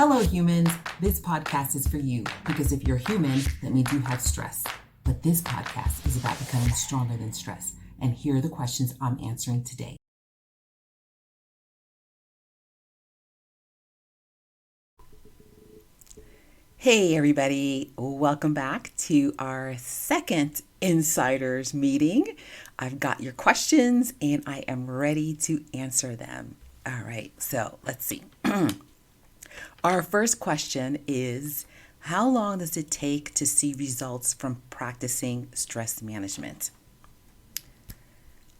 Hello, humans. This podcast is for you because if you're human, that means you have stress. But this podcast is about becoming stronger than stress. And here are the questions I'm answering today. Hey, everybody. Welcome back to our second Insiders meeting. I've got your questions and I am ready to answer them. All right, so let's see. Our first question is, how long does it take to see results from practicing stress management?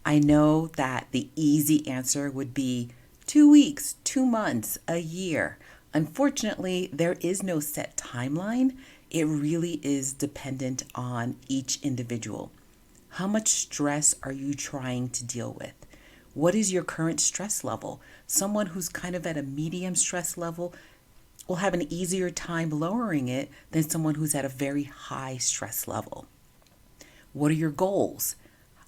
I know that the easy answer would be 2 weeks, 2 months, a year. Unfortunately, there is no set timeline. It really is dependent on each individual. How much stress are you trying to deal with? What is your current stress level? Someone who's kind of at a medium stress level will have an easier time lowering it than someone who's at a very high stress level. What are your goals?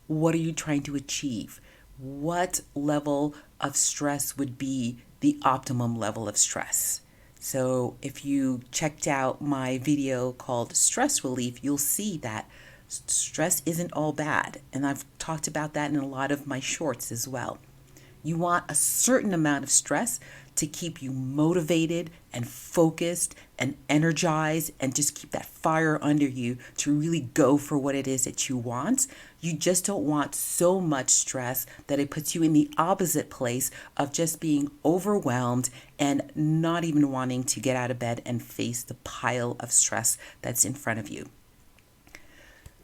What are you trying to achieve? What level of stress would be the optimum level of stress? So if you checked out my video called Stress Relief, you'll see that stress isn't all bad. And I've talked about that in a lot of my shorts as well. You want a certain amount of stress to keep you motivated and focused and energized and just keep that fire under you to really go for what it is that you want. You just don't want so much stress that it puts you in the opposite place of just being overwhelmed and not even wanting to get out of bed and face the pile of stress that's in front of you.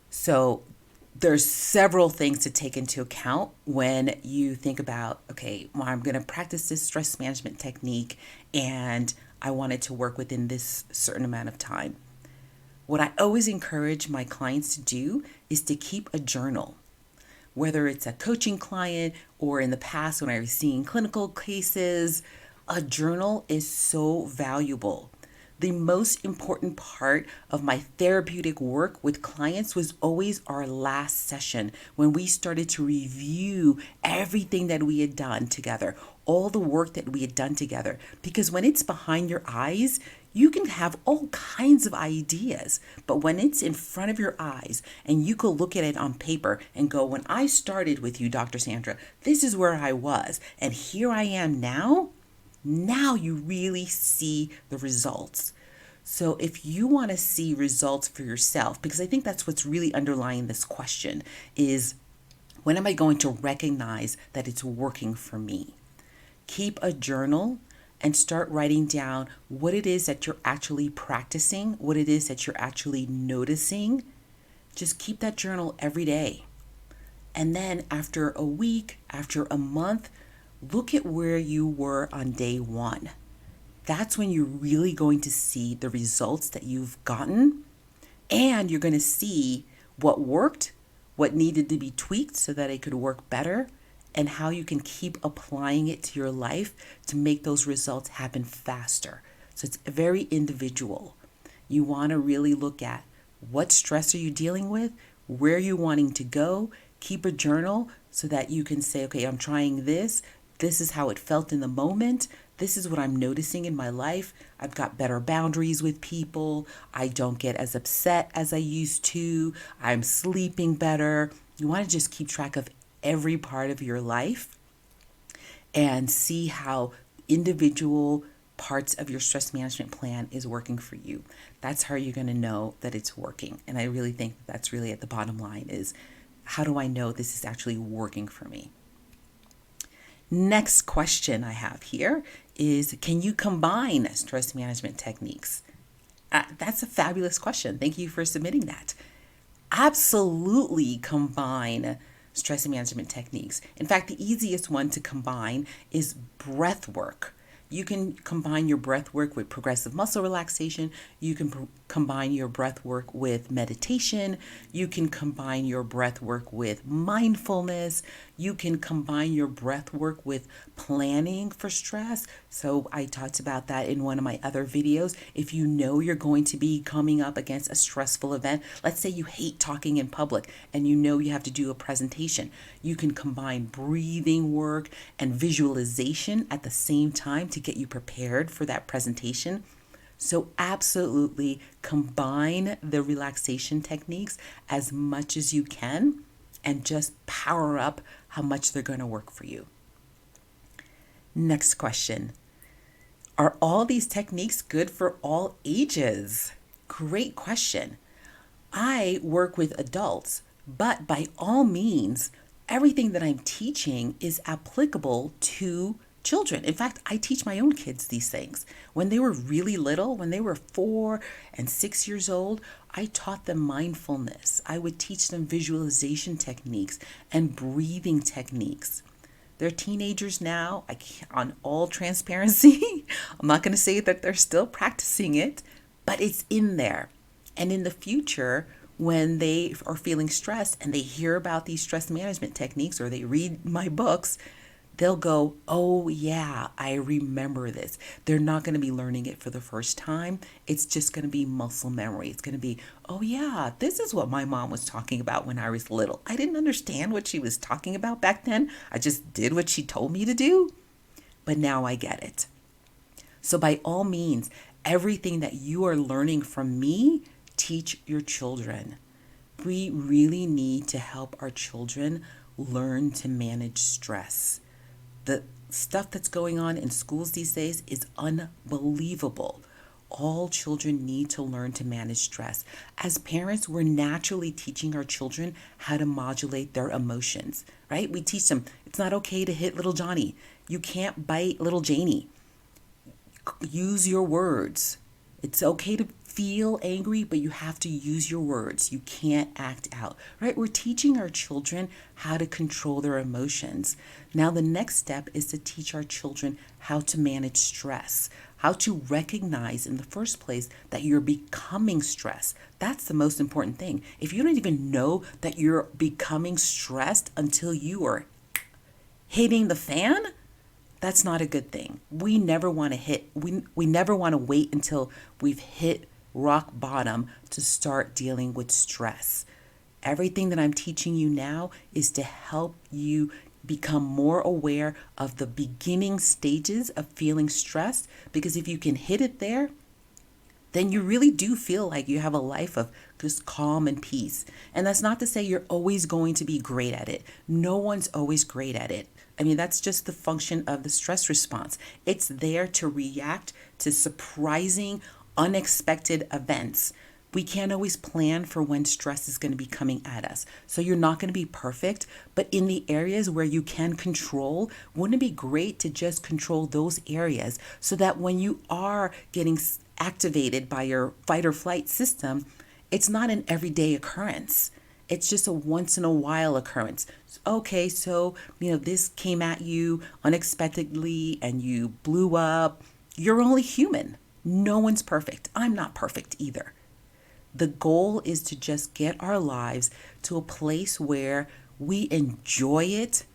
So there's several things to take into account when you think about, okay, well, I'm going to practice this stress management technique and I want it to work within this certain amount of time. What I always encourage my clients to do is to keep a journal. Whether it's a coaching client or in the past when I was seeing clinical cases, a journal is so valuable. The most important part of my therapeutic work with clients was always our last session when we started to review everything that we had done together, all the work that we had done together. Because when it's behind your eyes, you can have all kinds of ideas, but when it's in front of your eyes and you could look at it on paper and go, when I started with you, Dr. Sandra, this is where I was, and here I am now. Now you really see the results. So if you want to see results for yourself, because I think that's what's really underlying this question is, when am I going to recognize that it's working for me? Keep a journal and start writing down what it is that you're actually practicing, what it is that you're actually noticing. Just keep that journal every day. And then after a week, after a month, look at where you were on day one. That's when you're really going to see the results that you've gotten, and you're going to see what worked, what needed to be tweaked so that it could work better, and how you can keep applying it to your life to make those results happen faster. So it's very individual. You want to really look at what stress are you dealing with, where are you wanting to go, keep a journal so that you can say, okay, I'm trying this. This is how it felt in the moment. This is what I'm noticing in my life. I've got better boundaries with people. I don't get as upset as I used to. I'm sleeping better. You want to just keep track of every part of your life and see how individual parts of your stress management plan is working for you. That's how you're going to know that it's working. And I really think that's really at the bottom line is, how do I know this is actually working for me? Next question I have here is, can you combine stress management techniques? That's a fabulous question. Thank you for submitting that. Absolutely combine stress management techniques. In fact, the easiest one to combine is breath work. You can combine your breath work with progressive muscle relaxation. You can combine your breath work with meditation. You can combine your breath work with mindfulness. You can combine your breath work with planning for stress. So I talked about that in one of my other videos. If you know you're going to be coming up against a stressful event, let's say you hate talking in public and you know you have to do a presentation, you can combine breathing work and visualization at the same time to get you prepared for that presentation. So absolutely combine the relaxation techniques as much as you can and just power up how much they're going to work for you. Next question. Are all these techniques good for all ages? Great question. I work with adults, but by all means, everything that I'm teaching is applicable to children. In fact, I teach my own kids these things. When they were really little, when they were 4 and 6 years old, I taught them mindfulness. I would teach them visualization techniques and breathing techniques. They're teenagers now. On all transparency, I'm not going to say that they're still practicing it, but it's in there. And in the future, when they are feeling stressed and they hear about these stress management techniques or they read my books, they'll go, oh yeah, I remember this. They're not going to be learning it for the first time. It's just going to be muscle memory. It's going to be, oh yeah, this is what my mom was talking about when I was little. I didn't understand what she was talking about back then. I just did what she told me to do. But now I get it. So by all means, everything that you are learning from me, teach your children. We really need to help our children learn to manage stress. The stuff that's going on in schools these days is unbelievable. All children need to learn to manage stress. As parents, we're naturally teaching our children how to modulate their emotions, right? We teach them it's not okay to hit little Johnny. You can't bite little Janie. Use your words. It's okay to feel angry, but you have to use your words. You can't act out, right? We're teaching our children how to control their emotions. Now, the next step is to teach our children how to manage stress, how to recognize in the first place that you're becoming stressed. That's the most important thing. If you don't even know that you're becoming stressed until you are hitting the fan, that's not a good thing. We never want to we never want to wait until we've hit rock bottom to start dealing with stress. Everything that I'm teaching you now is to help you become more aware of the beginning stages of feeling stressed, because if you can hit it there, then you really do feel like you have a life of just calm and peace. And that's not to say you're always going to be great at it. No one's always great at it. I mean, that's just the function of the stress response. It's there to react to surprising, unexpected events. We can't always plan for when stress is going to be coming at us. So you're not going to be perfect, but in the areas where you can control, wouldn't it be great to just control those areas so that when you are getting activated by your fight or flight system, it's not an everyday occurrence. It's just a once in a while occurrence. Okay, so, this came at you unexpectedly and you blew up. You're only human. No one's perfect. I'm not perfect either. The goal is to just get our lives to a place where we enjoy it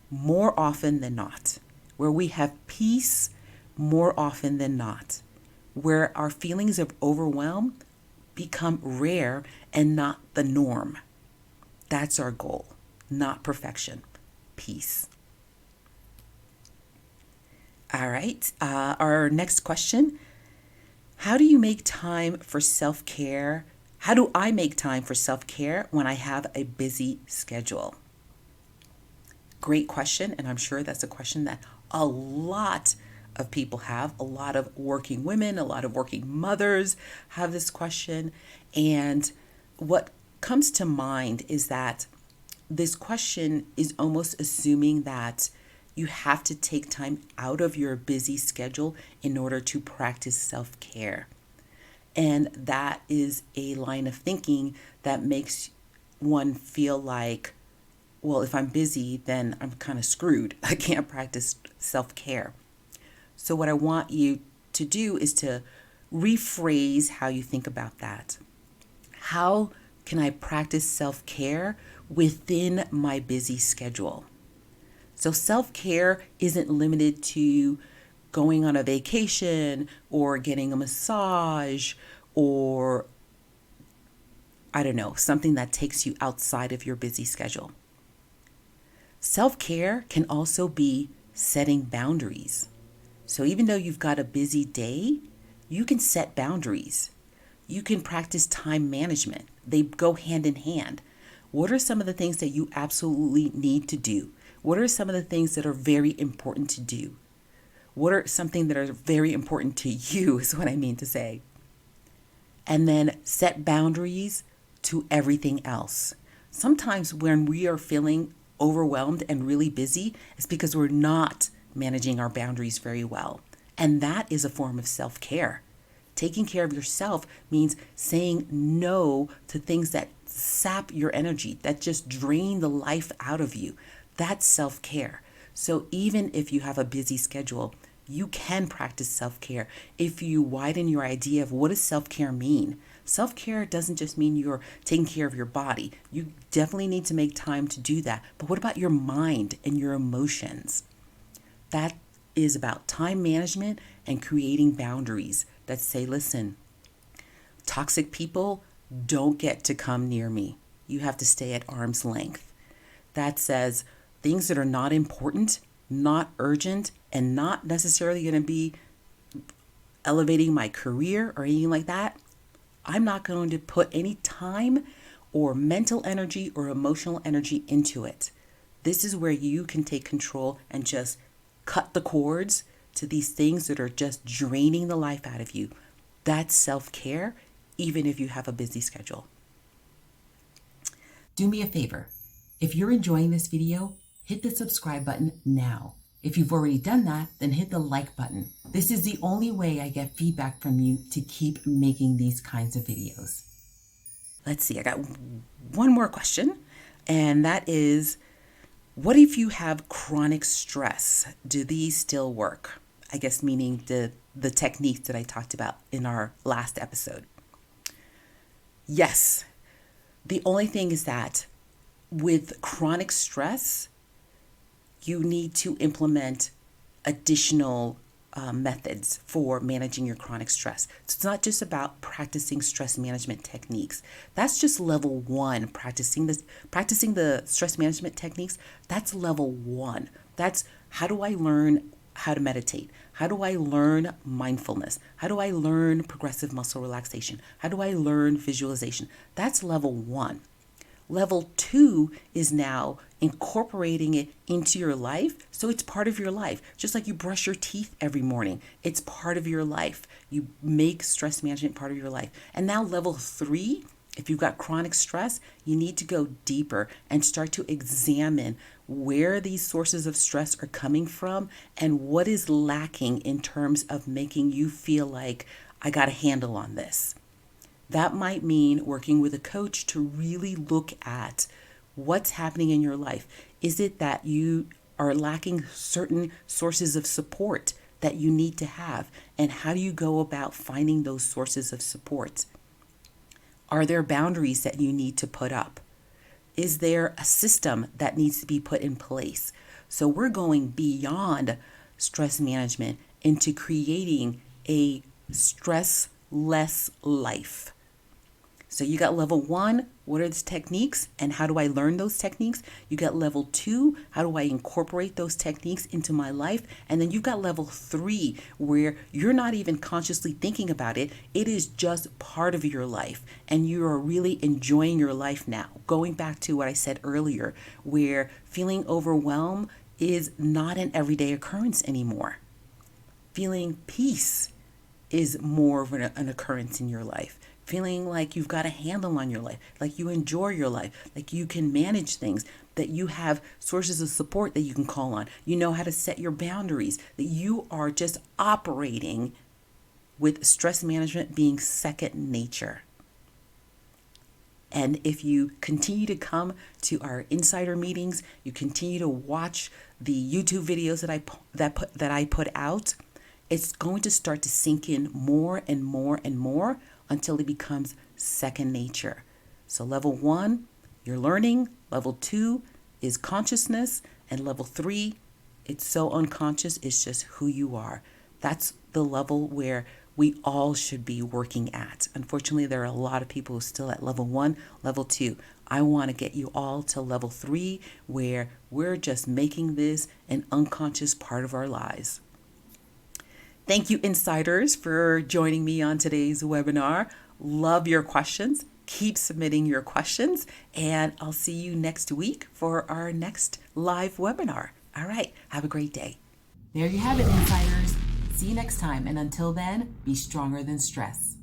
more often than not, where we have peace more often than not, where our feelings of overwhelm become rare and not the norm. That's our goal, not perfection, peace. All right, our next question. How do you make time for self-care? How do I make time for self-care when I have a busy schedule? Great question, and I'm sure that's a question that a lot of people have. A lot of working women, a lot of working mothers have this question. And what comes to mind is that this question is almost assuming that you have to take time out of your busy schedule in order to practice self-care. And that is a line of thinking that makes one feel like, well, if I'm busy, then I'm kind of screwed. I can't practice self-care. So what I want you to do is to rephrase how you think about that. How can I practice self-care within my busy schedule? So self-care isn't limited to going on a vacation or getting a massage or, I don't know, something that takes you outside of your busy schedule. Self-care can also be setting boundaries. So even though you've got a busy day, you can set boundaries. You can practice time management. They go hand in hand. What are some of the things that you absolutely need to do? What are some of the things that are very important to do? What are something that are very important to you is what I mean to say. And then set boundaries to everything else. Sometimes when we are feeling overwhelmed and really busy, it's because we're not managing our boundaries very well. And that is a form of self care. Taking care of yourself means saying no to things that sap your energy, that just drain the life out of you. That's self care. So even if you have a busy schedule, you can practice self care if you widen your idea of what does self care mean. Self care doesn't just mean you're taking care of your body. You definitely need to make time to do that. But what about your mind and your emotions? That is about time management and creating boundaries that say, listen, toxic people don't get to come near me. You have to stay at arm's length. That says things that are not important, not urgent, and not necessarily going to be elevating my career or anything like that, I'm not going to put any time or mental energy or emotional energy into it. This is where you can take control and just cut the cords to these things that are just draining the life out of you. That's self-care, even if you have a busy schedule. Do me a favor. If you're enjoying this video, hit the subscribe button now. If you've already done that, then hit the like button. This is the only way I get feedback from you to keep making these kinds of videos. Let's see, I got one more question, and that is, what if you have chronic stress? Do these still work? I guess meaning the techniques that I talked about in our last episode. Yes. The only thing is that with chronic stress, you need to implement additional methods for managing your chronic stress. So it's not just about practicing stress management techniques. That's just level one. Practicing the stress management techniques. That's level one. That's how do I learn how to meditate? How do I learn mindfulness? How do I learn progressive muscle relaxation? How do I learn visualization? That's level one. Level two is now incorporating it into your life. So it's part of your life. Just like you brush your teeth every morning, it's part of your life. You make stress management part of your life. And now level three, if you've got chronic stress, you need to go deeper and start to examine where these sources of stress are coming from and what is lacking in terms of making you feel like I got a handle on this. That might mean working with a coach to really look at what's happening in your life. Is it that you are lacking certain sources of support that you need to have? And how do you go about finding those sources of support? Are there boundaries that you need to put up? Is there a system that needs to be put in place? So we're going beyond stress management into creating a stress-less life. So you got level one, what are the techniques and how do I learn those techniques? You got level two, how do I incorporate those techniques into my life? And then you've got level three, where you're not even consciously thinking about it. It is just part of your life and you are really enjoying your life now. Going back to what I said earlier, where feeling overwhelmed is not an everyday occurrence anymore. Feeling peace is more of an occurrence in your life. Feeling like you've got a handle on your life, like you enjoy your life, like you can manage things, that you have sources of support that you can call on. You know how to set your boundaries, that you are just operating with stress management being second nature. And if you continue to come to our insider meetings, you continue to watch the YouTube videos that I put out, it's going to start to sink in more and more and more until it becomes second nature. So level one, you're learning. Level two is consciousness. And level three, it's so unconscious, it's just who you are. That's the level where we all should be working at. Unfortunately, there are a lot of people who are still at level one, level two. I want to get you all to level three, where we're just making this an unconscious part of our lives. Thank you, insiders, for joining me on today's webinar. Love your questions. Keep submitting your questions, and I'll see you next week for our next live webinar. All right, have a great day. There you have it, insiders. See you next time, and until then, be stronger than stress.